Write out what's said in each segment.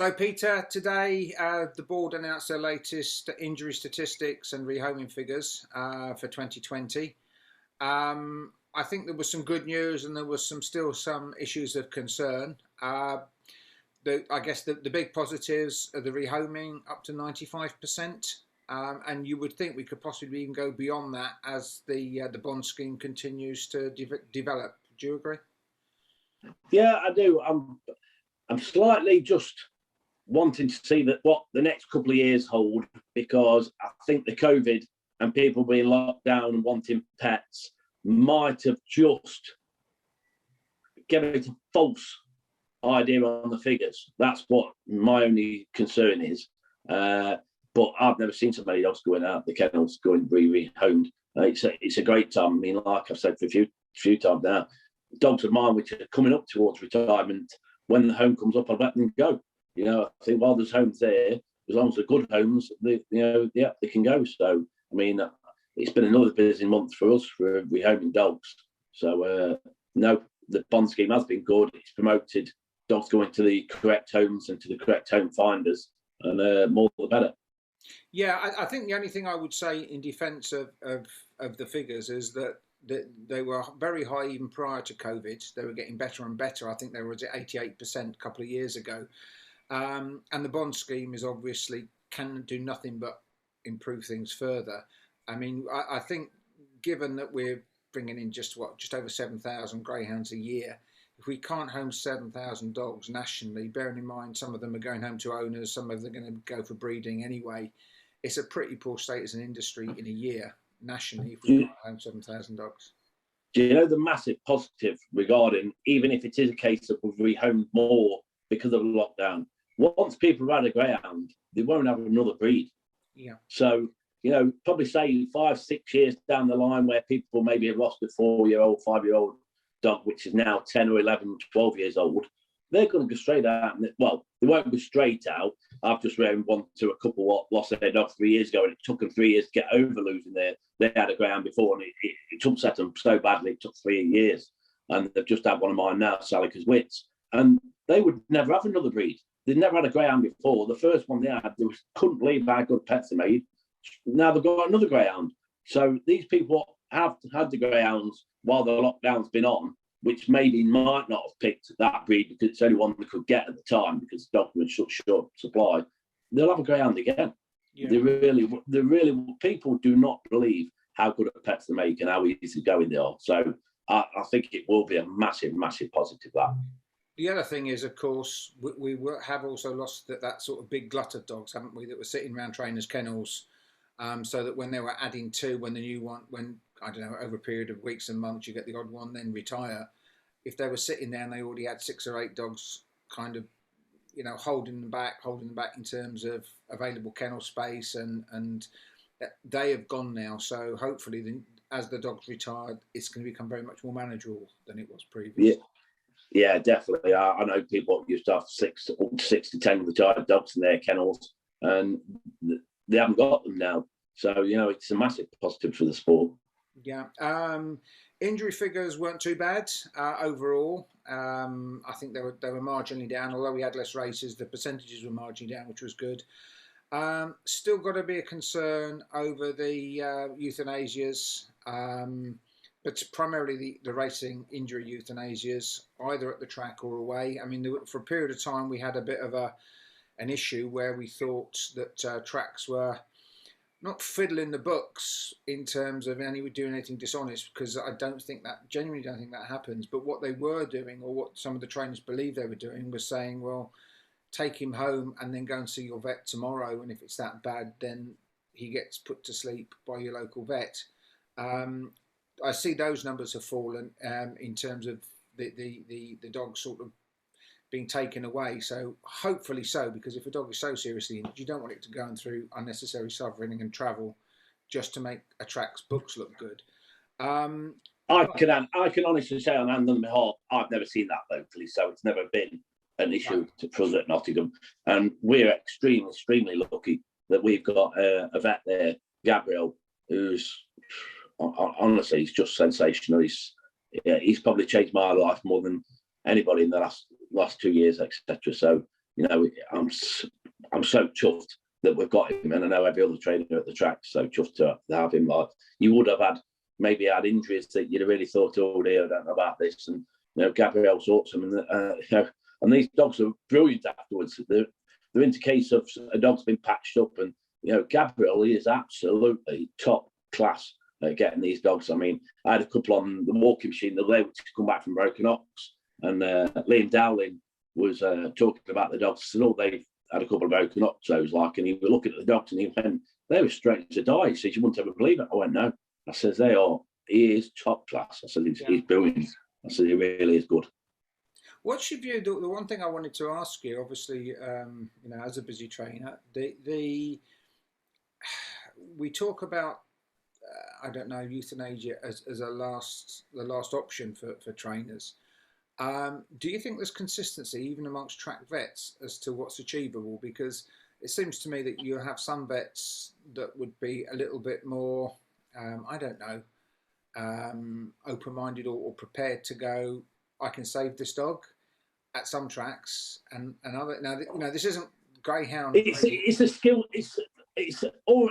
So, Peter, today the board announced their latest injury statistics and rehoming figures for 2020. I think there was some good news and there was still some issues of concern. I guess the big positives are the rehoming up to 95%. And you would think we could possibly even go beyond that as the bond scheme continues to develop. Do you agree? Yeah, I do. I'm slightly just wanting to see that what the next couple of years hold, because I think the COVID and people being locked down and wanting pets might have just given it a false idea on the figures. That's what my only concern is. But I've never seen so many dogs going out the kennels going rehomed. It's a great time. I mean, like I've said for a few times now, dogs of mine which are coming up towards retirement, when the home comes up, I'll let them go. You know, I think while there's homes there, as long as they're good homes, they can go. So, I mean, it's been another busy month for us for rehoming dogs. So, no, the bond scheme has been good. It's promoted dogs going to the correct homes and to the correct home finders, and more the better. Yeah, I think the only thing I would say in defence of the figures is that they were very high even prior to COVID. They were getting better and better. I think they were at 88% a couple of years ago. And the bond scheme is obviously can do nothing but improve things further. I mean, I think given that we're bringing in just over 7,000 greyhounds a year, if we can't home 7,000 dogs nationally, bearing in mind some of them are going home to owners, some of them are going to go for breeding anyway, it's a pretty poor state as an industry in a year nationally if we can't home 7,000 dogs. Do you know the massive positive regarding, even if it is a case of we've rehomed more because of the lockdown, once people have had a greyhound, they won't have another breed. Yeah. So, you know, probably say 5-6 years down the line where people maybe have lost a 4-year-old, 5-year-old dog, which is now 10 or 11, 12 years old, they're going to go straight out. Well, they won't go straight out. I've just read one to a couple what lost their dog 3 years ago, and it took them 3 years to get over losing they had a greyhound before, and it upset them so badly, it took 3 years. And they've just had one of mine now, Salika's Wits, and they would never have another breed. They'd never had a greyhound before. The first one they had, they couldn't believe how good pets they made. Now they've got another greyhound. So these people have had the greyhounds while the lockdown's been on, which maybe might not have picked that breed because it's the only one they could get at the time because the dog was short supply. They'll have a greyhound again. Yeah. They really, people do not believe how good a pets they make and how easy going they are. So I think it will be a massive, massive positive, that. The other thing is, of course, we have also lost that sort of big glut of dogs, haven't we, that were sitting around trainers' kennels, so that when they were adding to, when the new one, when, I don't know, over a period of weeks and months, you get the odd one, then retire. If they were sitting there and they already had 6 or 8 dogs kind of, you know, holding them back in terms of available kennel space, and they have gone now. So hopefully, as the dogs retired, it's going to become very much more manageable than it was previously. Yeah, definitely. I know people used to have 6 to 10 retired dogs in their kennels, and they haven't got them now. So, you know, it's a massive positive for the sport. Yeah. Injury figures weren't too bad overall. I think they were marginally down. Although we had less races, the percentages were marginally down, which was good. Still got to be a concern over the euthanasias. But primarily the racing injury euthanasias, either at the track or away. I mean, for a period of time, we had a bit of an issue where we thought that tracks were not fiddling the books in terms of any doing anything dishonest, because I genuinely don't think that happens. But what they were doing, or what some of the trainers believed they were doing, was saying, well, take him home and then go and see your vet tomorrow. And if it's that bad, then he gets put to sleep by your local vet. I see those numbers have fallen in terms of the dog sort of being taken away. So hopefully so, because if a dog is so seriously injured, you don't want it to go through unnecessary suffering and travel just to make a track's books look good. I can honestly say on hand on my heart, I've never seen that locally, so it's never been an issue for us at Nottingham. And we're extremely, extremely lucky that we've got a vet there, Gabriel, who's honestly, he's just sensational. He's probably changed my life more than anybody in the last 2 years, etc. So, you know, I'm so chuffed that we've got him, and I know every other trainer at the track so chuffed to have him. Like, you would have maybe had injuries that you'd have really thought, oh dear, I don't know about this, and you know, Gabriel sorts them, and you know, and these dogs are brilliant afterwards. They're into case of a dog's been patched up, and you know, Gabriel is absolutely top class at getting these dogs. I mean, I had a couple on the walking machine the other day, which had come back from Broken Ox, and Liam Dowling was talking about the dogs. Said, oh, they've had a couple of Broken Oxos, like, and he was looking at the dogs, and he went, they were straight to die. He said, you wouldn't ever believe it. I went, no. I said, they are. He is top class. I said, he's brilliant. I said, he really is good. What's your view? The one thing I wanted to ask you, obviously, you know, as a busy trainer, we talk about, I don't know, euthanasia as the last option for trainers. Do you think there's consistency even amongst track vets as to what's achievable? Because it seems to me that you have some vets that would be a little bit more, I don't know, open-minded or prepared to go, I can save this dog at some tracks, and other. Now, you know, this isn't greyhound. It's a skill. It's all.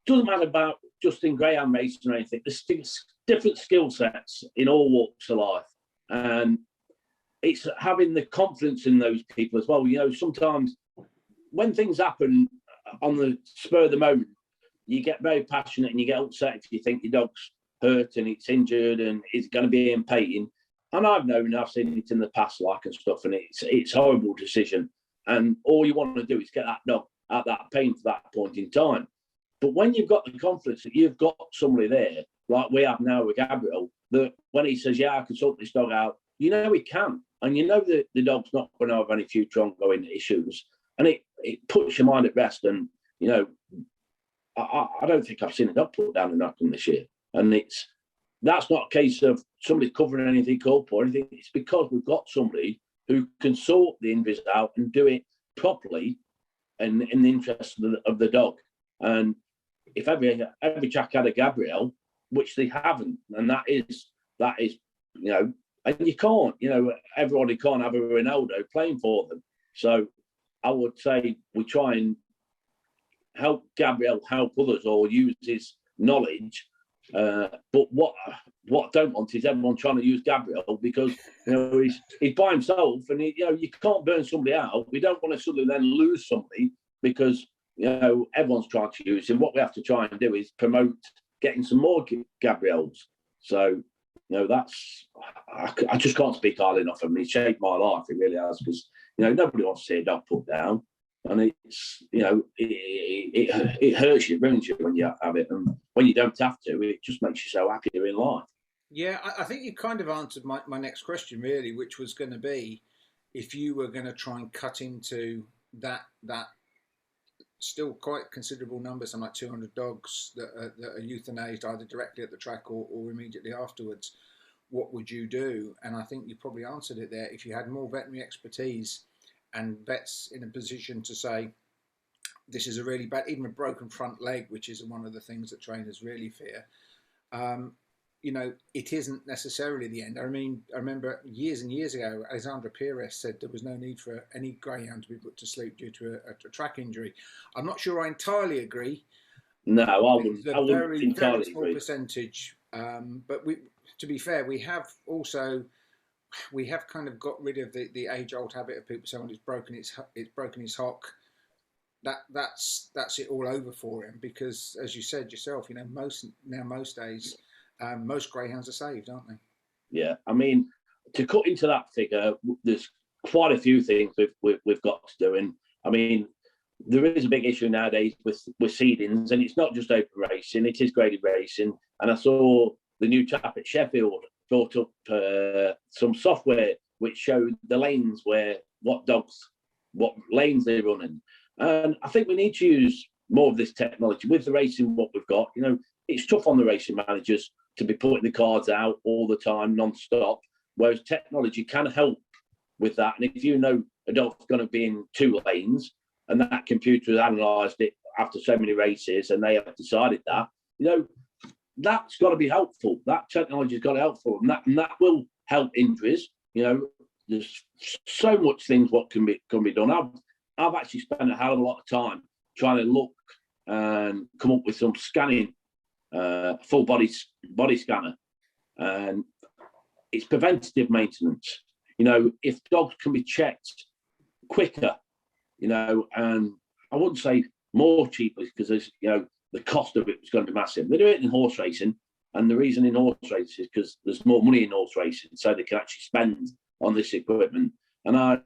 Doesn't matter about just in greyhound racing or anything. There's different skill sets in all walks of life, and it's having the confidence in those people as well. You know, sometimes when things happen on the spur of the moment, you get very passionate and you get upset if you think your dog's hurt and it's injured and it's going to be in pain. And I've seen it in the past, like, and stuff, and it's a horrible decision. And all you want to do is get that dog out that pain for that point in time. But when you've got the confidence that you've got somebody there, like we have now with Gabriel, that when he says, yeah, I can sort this dog out, you know he can. And you know that the dog's not going to have any future ongoing issues. And it puts your mind at rest. And, you know, I don't think I've seen a dog put down in Acton this year. And that's not a case of somebody covering anything up or anything. It's because we've got somebody who can sort the injuries out and do it properly and in the interest of the dog. And if every track had a Gabriel, which they haven't, and that is, you know, and you can't, you know, everybody can't have a Ronaldo playing for them. So I would say we try and help Gabriel help others or use his knowledge. But what I don't want is everyone trying to use Gabriel because, you know, he's by himself, and you know, you can't burn somebody out. We don't want to suddenly then lose somebody because, you know, everyone's trying to use him. What we have to try and do is promote getting some more Gabriels. So, you know, I just can't speak highly enough of him. He's shaped my life. It really has, because, you know, nobody wants to see a dog put down. And it's, you know, it hurts you, it ruins you when you have it. And when you don't have to, it just makes you so happier in life. Yeah, I think you kind of answered my next question, really, which was going to be, if you were going to try and cut into that still quite considerable number, something like 200 dogs that are euthanized either directly at the track or immediately afterwards, what would you do? And I think you probably answered it there. If you had more veterinary expertise and vets in a position to say, this is a really bad, even a broken front leg, which is one of the things that trainers really fear, you know, it isn't necessarily the end. I mean, I remember years and years ago, Alexandra Pires said there was no need for any greyhound to be put to sleep due to a track injury. I'm not sure I entirely agree. No, I wouldn't. It's a very very small percentage. But to be fair, we have kind of got rid of the age-old habit of people saying, it's broken his hock. That's it all over for him, because, as you said yourself, you know, most days, most greyhounds are saved, aren't they? Yeah, I mean, to cut into that figure, there's quite a few things we've got to do. And I mean, there is a big issue nowadays with seedings, and it's not just open racing; it is graded racing. And I saw the new chap at Sheffield brought up some software which showed the lanes what lanes they're running. And I think we need to use more of this technology with the racing. What we've got, you know, it's tough on the racing managers to be putting the cards out all the time, non-stop, whereas technology can help with that. And if you know a dog's going to be in 2 lanes and that computer has analysed it after so many races and they have decided that, you know, that's got to be helpful. That technology's got to help for them, and that will help injuries. You know, there's so much things what can be done. I've actually spent a hell of a lot of time trying to look and come up with some scanning, full body scanner, and it's preventative maintenance. You know, if dogs can be checked quicker, you know, and I wouldn't say more cheaply, because there's, you know, the cost of it is going to be massive. They do it in horse racing, and the reason in horse racing is because there's more money in horse racing, so they can actually spend on this equipment. And I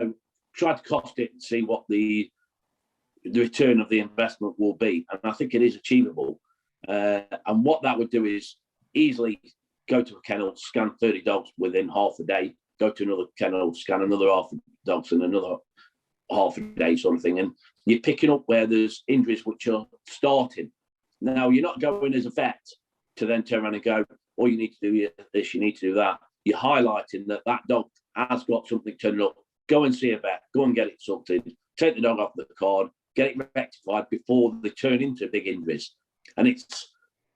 tried to cost it and see what the return of the investment will be, and I think it is achievable. And what that would do is easily go to a kennel, scan 30 dogs within half a day, go to another kennel, scan another half of dogs in another half a day, sort of thing. And you're picking up where there's injuries which are starting. Now, you're not going as a vet to then turn around and go, oh, you need to do this, you need to do that. You're highlighting that that dog has got something turning up. Go and see a vet, go and get it sorted, take the dog off the card, get it rectified before they turn into big injuries. And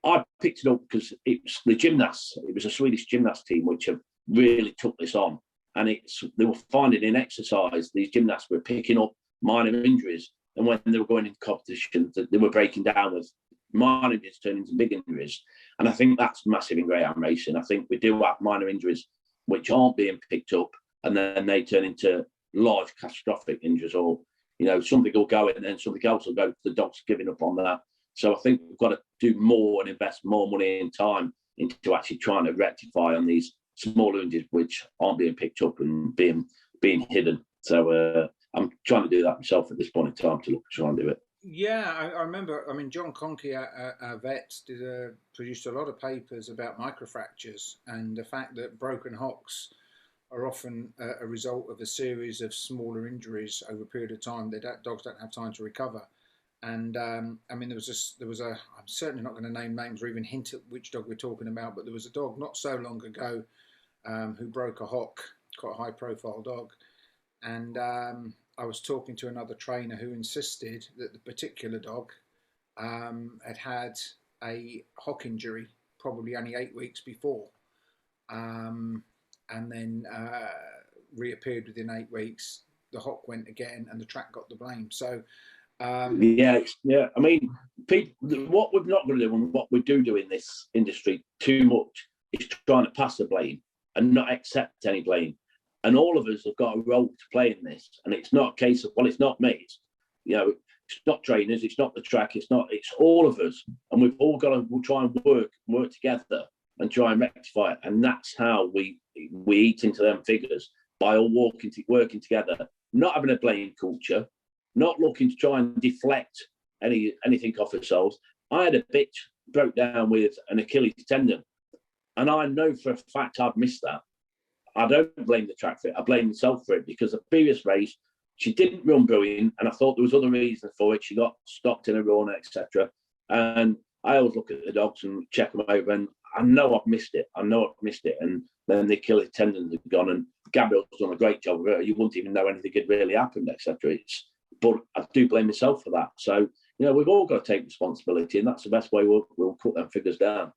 I picked it up because it's the gymnasts. It was a Swedish gymnast team which have really took this on. And they were finding in exercise, these gymnasts were picking up minor injuries. And when they were going into competitions, they were breaking down with minor injuries turning into big injuries. And I think that's massive in greyhound racing. I think we do have minor injuries which aren't being picked up, and then they turn into large catastrophic injuries, or, you know, something will go and then something else will go. The dog's giving up on that. So I think we've got to do more and invest more money and time into actually trying to rectify on these small injuries which aren't being picked up and being hidden. So I'm trying to do that myself at this point in time, to try and do it. Yeah, I remember. I mean, John Conkey, our vet, produced a lot of papers about microfractures and the fact that broken hocks are often a result of a series of smaller injuries over a period of time. Dogs don't have time to recover. And I mean, there was a. I'm certainly not going to name names or even hint at which dog we're talking about, but there was a dog not so long ago who broke a hock, quite a high-profile dog, and I was talking to another trainer who insisted that the particular dog had a hock injury probably only 8 weeks before, and then reappeared within 8 weeks. The hock went again, and the track got the blame. So. Yeah. I mean, people, what we're not going to do, and what we do in this industry too much, is trying to pass the blame and not accept any blame. And all of us have got a role to play in this. And it's not a case of, well, it's not me. It's, you know, it's not trainers, it's not the track, it's all of us. And we've all got to try and work together and try and rectify it. And that's how we eat into them figures, by all working together, not having a blame culture, not looking to try and deflect anything off ourselves. I had a bitch broke down with an Achilles tendon, and I know for a fact I've missed that. I don't blame the track for it. I blame myself for it, because the previous race, she didn't run brilliant, and I thought there was other reasons for it. She got stopped in a run, etc. And I always look at the dogs and check them over, and I know I've missed it. And then the Achilles tendon had gone, and Gabriel's done a great job of it. You wouldn't even know anything had really happened, etc. But I do blame myself for that. So, you know, we've all got to take responsibility, and that's the best way we'll cut them figures down.